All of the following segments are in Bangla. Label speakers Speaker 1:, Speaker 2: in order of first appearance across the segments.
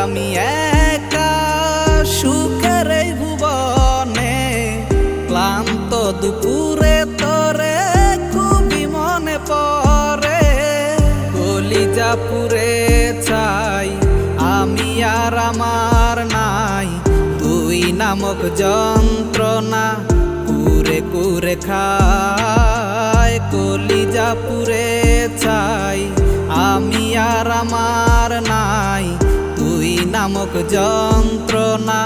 Speaker 1: আমি একা সুখের এই ভুবনে, ক্লান্ত দুপুরে তোরে খুবই মনে পড়ে। কলিজা পুরে চাই আমি আর আমার নাই, তুই নামক যন্ত্রণা কুরে কুরে খায়। কলিজা পুরে চাই আমি আর আমার নাই, তুই নামক যন্ত্রণা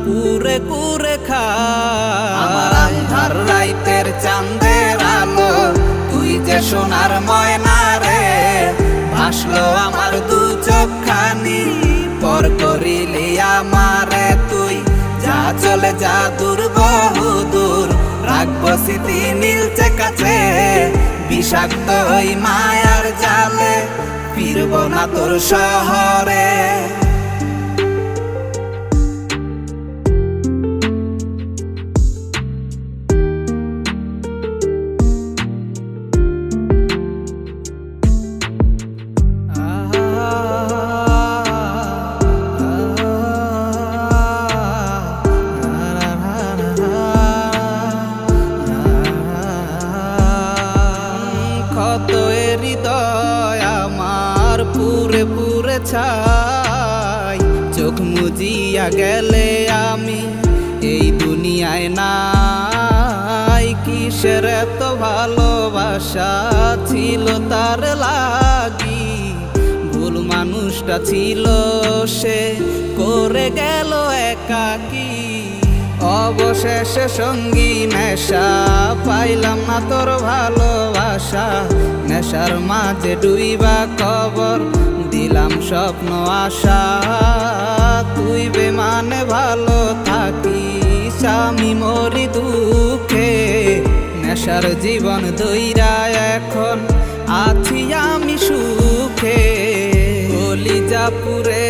Speaker 1: কুরে কুরে খায়। আমার আন্ধার রাইতের চাঁদের আলো, তুই যে সোনার ময়না রে, ভাসলো আমার দু চোখখানি, পর করিলি আমারে তুই। যা চলে যা দূর বহু দূর, রাখবো স্মৃতি নীলচে কাছে, বিষাক্ত ওই মায়ার জালে ফিরবো না তোর শহরে। ক্ষত হৃদয় আমার পুরে পুরে ছাই, চোখ মুজিয়া গেলে আমি এই দুনিয়ায় নাই। কিসের এত ভালোবাসা ছিল তার লাগি, ভুল মানুষটা ছিল সে, করে গেল একাকী। অবশেষে সঙ্গী নেশা, পাইলাম না তোর ভালোবাসা, নেশার মাঝে ডুইবা কবর দিলাম স্বপ্ন আশা। তুই বেমানে ভালো থাকিস, আমি মরি দুঃখে, নেশার জীবন দইরা এখন আছি আমি সুখে। কলিজা পুরে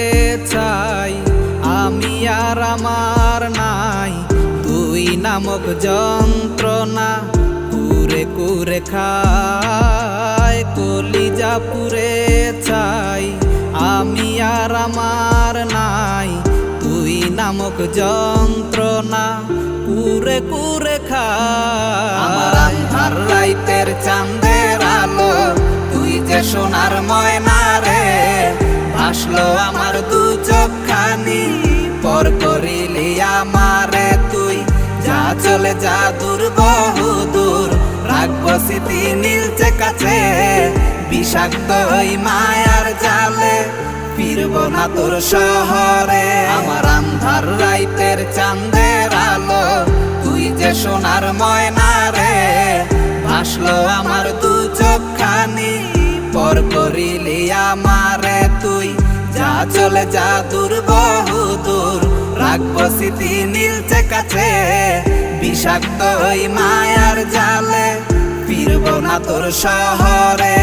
Speaker 1: চাই আমি আর আমার নাই, তুই নামক যন্ত্রণা কুরে কুরে খায়। কলিজা পুরে চাই আমি আর আমার নাই, তুই নামক যন্ত্রণা কুরে কুরে খায়। আমার আন্ধার রাইতের চাঁদের আলো, তুই যে সোনার ময়না রে, ভাসলো আমার দু চোখখানি, পর করিলি আমারে তুই। যা চলে যা দূর বহু দূর, রাখবো স্মৃতি নীলচে কাছে, বিষাক্ত ওই মায়ার জালে ফিরবো না তোর শহরে। আমার আন্ধার রাইতের চাঁদের আলো, তুই যে সোনার ময়না রে, ভাসলো আমার দু চোখখানি, পর করিলি আমারে তুই। যা চলে যা দূর বহু দূর, রাখবো স্মৃতি নীলচে কাছে, বিষাক্ত ওই মায়ার জালে ফিরবো না তোর শহরে।